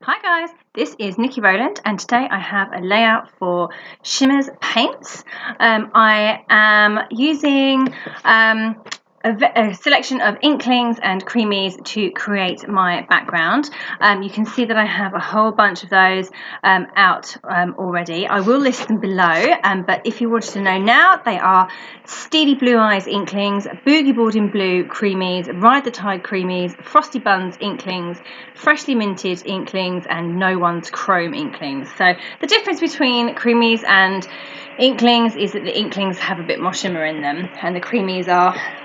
Hi guys, this is Niki Rowland and today I have a layout for Shimmerz paints. I am using a selection of Inklingz and Creameez to create my background. You can see that I have a whole bunch of those out already. I will list them below, but if you wanted to know now, they are Steely Blue Eyes Inklingz, Boogie Board in Blue Creameez, Ride the Tide Creameez, Frosty Buns Inklingz, Freshly Minted Inklingz, and No One's Chrome Inklingz. So the difference between Creameez and Inklingz is that the Inklingz have a bit more shimmer in them, and the Creameez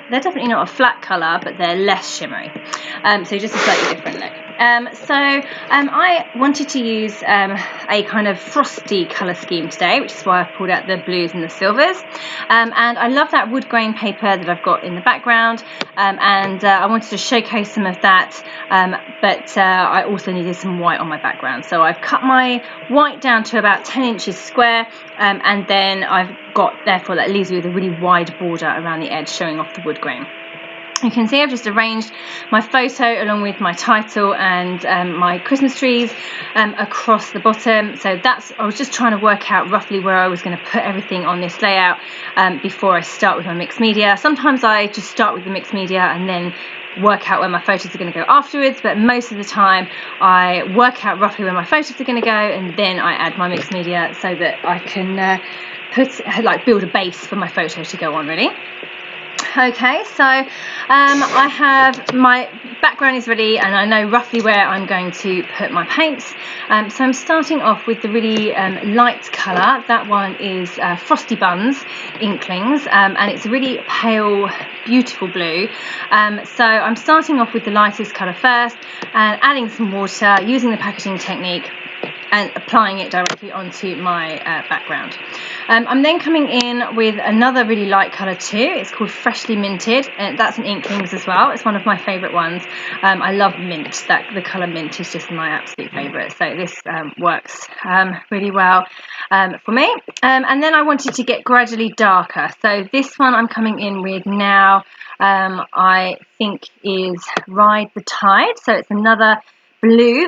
they're definitely not a flat colour, but they're less shimmery. So just a slightly different look. I wanted to use a kind of frosty colour scheme today, which is why I've pulled out the blues and the silvers. And I love that wood grain paper that I've got in the background, I wanted to showcase some of that, but I also needed some white on my background. So I've cut my white down to about 10 inches square, and then therefore that leaves me with a really wide border around the edge showing off the wood grain. You can see I've just arranged my photo along with my title and my Christmas trees across the bottom. So I was just trying to work out roughly where I was going to put everything on this layout before I start with my mixed media. Sometimes I just start with the mixed media and then work out where my photos are going to go afterwards, but most of the time I work out roughly where my photos are going to go and then I add my mixed media so that I can build a base for my photo to go on, really. Okay, so I have my background is ready and I know roughly where I'm going to put my paints. So I'm starting off with the really light colour. That one is Frosty Buns Inklingz, and it's a really pale, beautiful blue. So I'm starting off with the lightest colour first and adding some water, using the packaging technique and applying it directly onto my background. I'm then coming in with another really light colour too. It's called Freshly Minted, and that's an Inklingz as well. It's one of my favourite ones. I love mint. The colour mint is just my absolute favourite. So this works really well for me. And then I wanted to get gradually darker. So this one I'm coming in with now, I think is Ride the Tide. So it's another blue,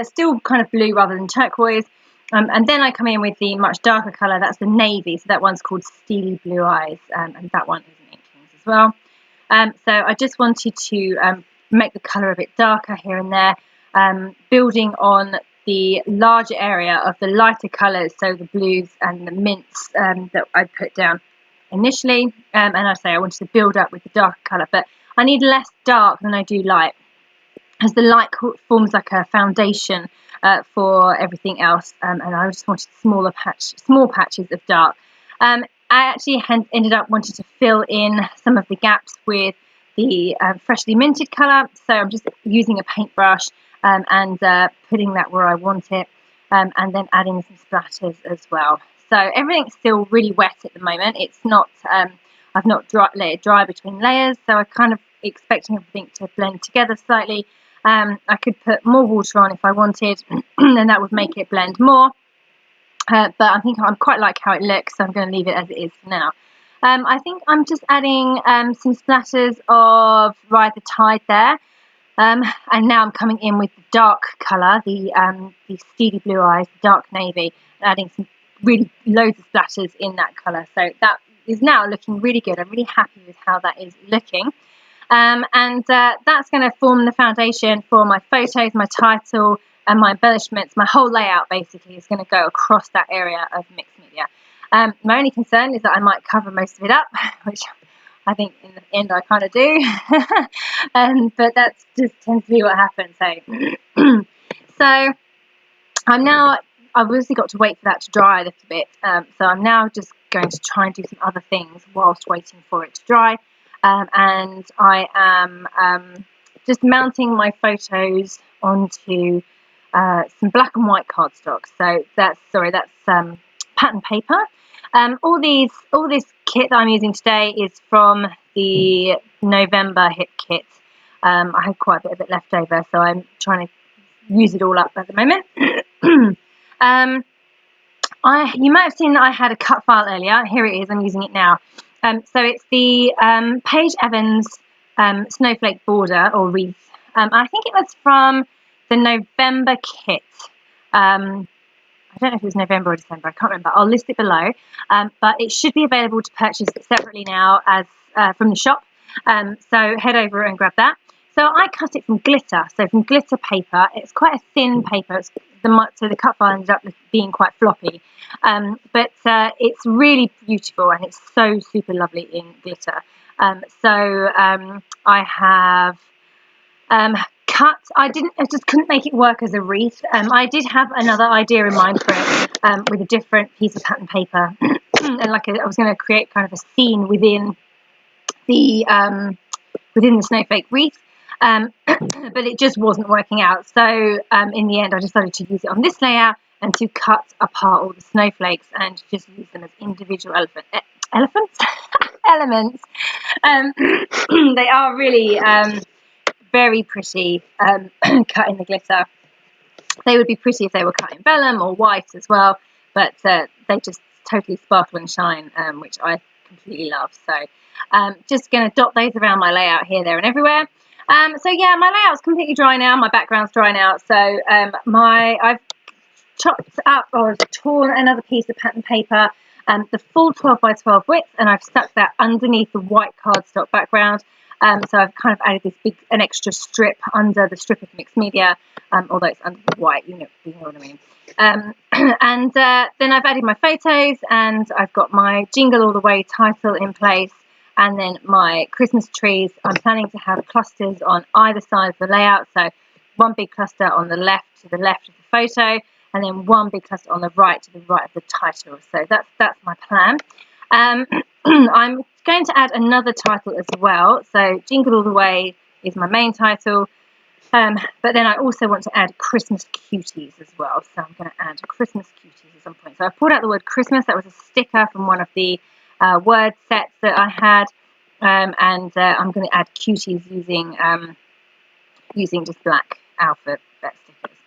still kind of blue rather than turquoise, and then I come in with the much darker colour. That's the navy, so that one's called Steely Blue Eyes, and that one is an Inklingz as well. So I just wanted to make the colour a bit darker here and there, building on the larger area of the lighter colours, so the blues and the mints that I put down initially, and I wanted to build up with the darker colour, but I need less dark than I do light, as the light forms like a foundation for everything else, and I just wanted small patches of dark. I actually ended up wanting to fill in some of the gaps with the freshly minted colour, so I'm just using a paintbrush and putting that where I want it, and then adding some splatters as well. So everything's still really wet at the moment. It's not, I've not let it dry between layers, so I'm kind of expecting everything to blend together slightly. I could put more water on if I wanted, and that would make it blend more. But I think I quite like how it looks, so I'm going to leave it as it is for now. I think I'm just adding some splatters of Ride the Tide there. And now I'm coming in with the dark colour, the Steely Blue Eyes, the dark navy, and adding some really loads of splatters in that colour. So that is now looking really good. I'm really happy with how that is looking. That's going to form the foundation for my photos, my title, and my embellishments. My whole layout basically is going to go across that area of mixed media. My only concern is that I might cover most of it up, which I think in the end I kind of do. But that just tends to be what happens. So I've obviously got to wait for that to dry a little bit. So I'm now just going to try and do some other things whilst waiting for it to dry. And I am just mounting my photos onto some black and white cardstock. So that's pattern paper. All this kit that I'm using today is from the November hip kit. I had quite a bit of it left over, so I'm trying to use it all up at the moment. You might have seen that I had a cut file earlier. Here it is. I'm using it now. So it's the Paige Evans snowflake border or wreath. I think it was from It's a November kit. I don't know if it was November or December, I can't remember. I'll list it below. But it should be available to purchase separately now as from the shop. So head over and grab that. So I cut it from glitter, so from glitter paper. It's quite a thin paper, so the cut file ended up being quite floppy. But it's really beautiful and it's so super lovely in glitter. I have cut. I just couldn't make it work as a wreath. I did have another idea in mind for it with a different piece of pattern paper, and I was going to create kind of a scene within the snowflake wreath, but it just wasn't working out. So in the end, I decided to use it on this layout and to cut apart all the snowflakes and just use them as individual elements. They are really very pretty cut in the glitter. They would be pretty if they were cut in vellum or white as well, but they just totally sparkle and shine, which I completely love. So just going to dot those around my layout here, there and everywhere. So yeah, my layout's completely dry now, my background's dry now, so I've chopped up or torn another piece of pattern paper, the full 12 by 12 width, and I've stuck that underneath the white cardstock background. So I've kind of added an extra strip under the strip of mixed media, although it's under the white, you know what I mean. And then I've added my photos, and I've got my Jingle All the Way title in place, and then my Christmas trees. I'm planning to have clusters on either side of the layout, so one big cluster on the left to the left of the photo, and then one big cluster on the right to the right of the title. So that's my plan. I'm going to add another title as well. So Jingle All the Way is my main title, but then I also want to add Christmas Cuties as well. So I'm going to add Christmas Cuties at some point. So I pulled out the word Christmas. That was a sticker from one of the word sets that I had, and I'm going to add Cuties using just black alphabet stickers.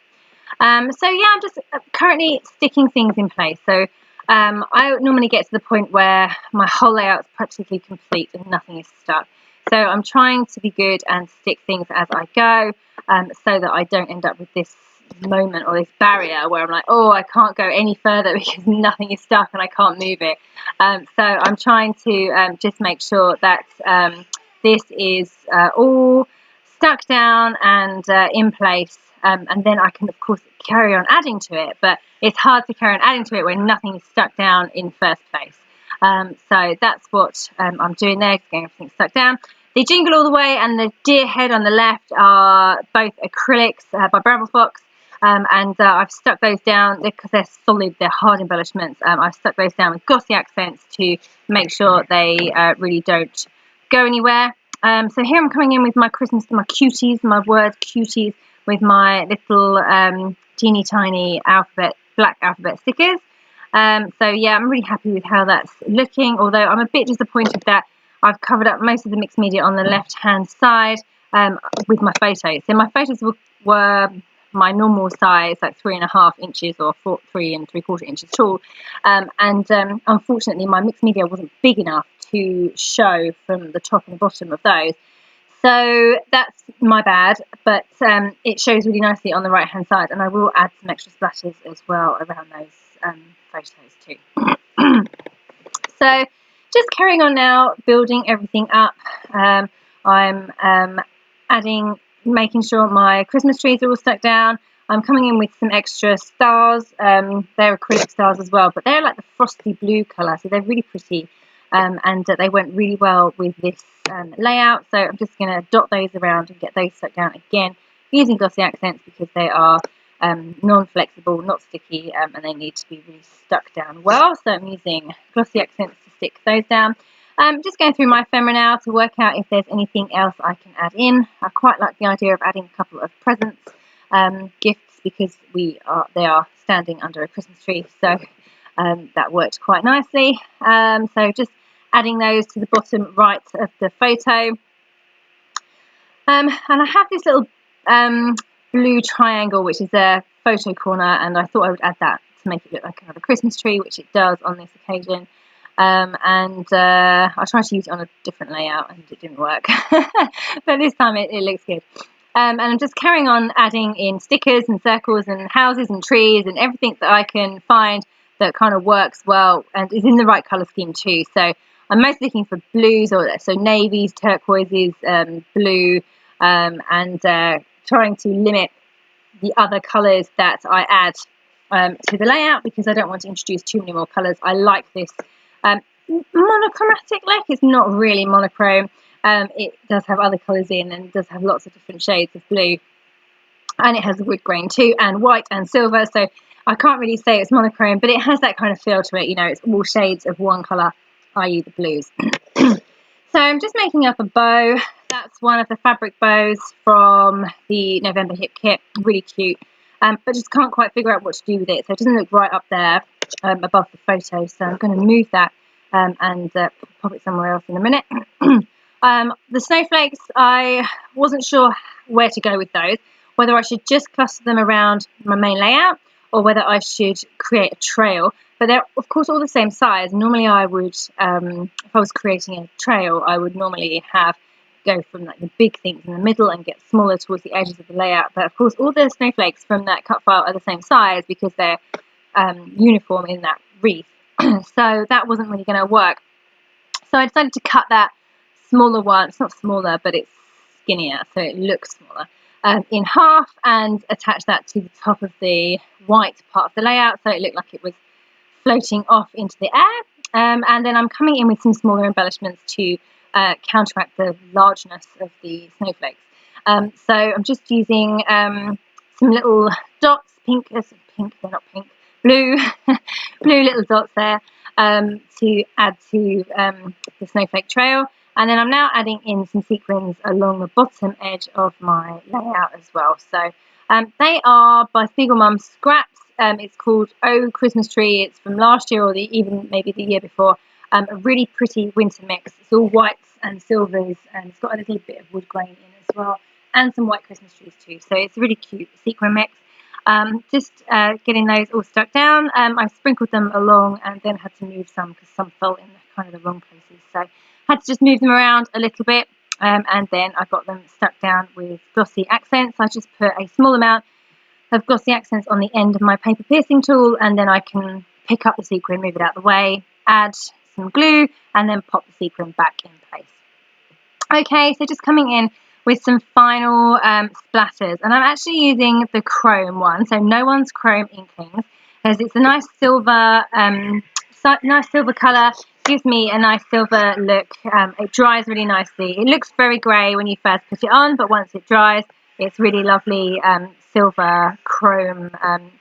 So yeah, I'm just currently sticking things in place. So I normally get to the point where my whole layout is practically complete and nothing is stuck. So I'm trying to be good and stick things as I go, so that I don't end up with this moment or this barrier where I'm like, oh, I can't go any further because nothing is stuck and I can't move it. So I'm trying to just make sure that this is all stuck down and in place, and then I can of course carry on adding to it, but it's hard to carry on adding to it when nothing is stuck down in first place. So that's what I'm doing there, getting everything stuck down. The Jingle All the Way and the deer head on the left are both acrylics by Bramble Fox, and I've stuck those down because they're solid, they're hard embellishments. I've stuck those down with glossy accents to make sure they really don't go anywhere. So here I'm coming in with my Cuties, my word Cuties, with my little teeny tiny black alphabet stickers. So yeah, I'm really happy with how that's looking, although I'm a bit disappointed that I've covered up most of the mixed media on the left hand side with my photos. So my photos were my normal size, like 3.5 inches or 3 3/4 inches tall, and unfortunately my mixed media wasn't big enough to show from the top and the bottom of those. So that's my bad, but it shows really nicely on the right hand side, and I will add some extra splatters as well around those photos too. So just carrying on now, building everything up. I'm making sure my Christmas trees are all stuck down. I'm coming in with some extra stars. They're acrylic stars as well, but they're like the frosty blue colour, so they're really pretty, and they went really well with this layout. So I'm just going to dot those around and get those stuck down again using glossy accents because they are non-flexible, not sticky, and they need to be really stuck down well. So I'm using glossy accents to stick those down. Just going through my ephemera now to work out if there's anything else I can add in. I quite like the idea of adding a couple of presents, gifts, because they are standing under a Christmas tree, so that worked quite nicely. So just adding those to the bottom right of the photo. And I have this little blue triangle, which is a photo corner, and I thought I would add that to make it look like another Christmas tree, which it does on this occasion. I tried to use it on a different layout and it didn't work, but this time it looks good. And I'm just carrying on adding in stickers and circles and houses and trees and everything that I can find that kind of works well and is in the right colour scheme too. So I'm mostly looking for blues, or so navies, turquoises, blue, and trying to limit the other colours that I add to the layout, because I don't want to introduce too many more colours. I like this monochromatic look. It's not really monochrome. It does have other colours in, and it does have lots of different shades of blue, and it has wood grain too, and white and silver, so I can't really say it's monochrome, but it has that kind of feel to it. You know, it's all shades of one colour, i.e. the blues. So I'm just making up a bow. That's one of the fabric bows from the November Hip Kit, really cute, but just can't quite figure out what to do with it, so it doesn't look right up there above the photo, so I'm going to move that and pop it somewhere else in a minute. The snowflakes, I wasn't sure where to go with those, whether I should just cluster them around my main layout or whether I should create a trail. But they're of course all the same size. Normally I would, if I was creating a trail, I would normally go from like the big things in the middle and get smaller towards the edges of the layout. But of course all the snowflakes from that cut file are the same size because they're uniform in that wreath. So that wasn't really going to work. So I decided to cut that smaller one. It's not smaller, but it's skinnier, so it looks smaller, in half, and attach that to the top of the white part of the layout, so it looked like it was floating off into the air. And then I'm coming in with some smaller embellishments to counteract the largeness of the snowflakes. So I'm just using some little dots, pink, they're not pink, blue, blue little dots there, to add to the snowflake trail. And then I'm now adding in some sequins along the bottom edge of my layout as well. So they are by Spiegelmum Scraps. It's called Oh Christmas Tree. It's from last year, or even maybe the year before. A really pretty winter mix. It's all whites and silvers, and it's got a little bit of wood grain in as well, and some white Christmas trees too. So it's a really cute sequin mix. Just getting those all stuck down. I sprinkled them along and then had to move some because some fell in kind of the wrong places. So had to just move them around a little bit, and then I got them stuck down with glossy accents. I just put a small amount of glossy accents on the end of my paper piercing tool, and then I can pick up the sequin, move it out of the way, add some glue, and then pop the sequin back in place. Okay, so just coming in with some final splatters, and I'm actually using the chrome one, so No One's Chrome Inklings, because it's a nice silver colour, gives me a nice silver look. It dries really nicely. It looks very grey when you first put it on, but once it dries, it's really lovely silver chrome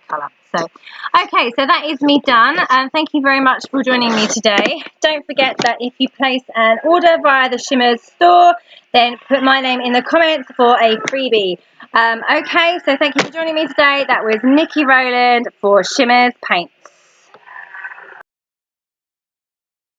colour. So, okay, so that is me done. Thank you very much for joining me today. Don't forget that if you place an order via the Shimmerz store, then put my name in the comments for a freebie. Okay, so thank you for joining me today. That was Niki Rowland for Shimmerz Paints.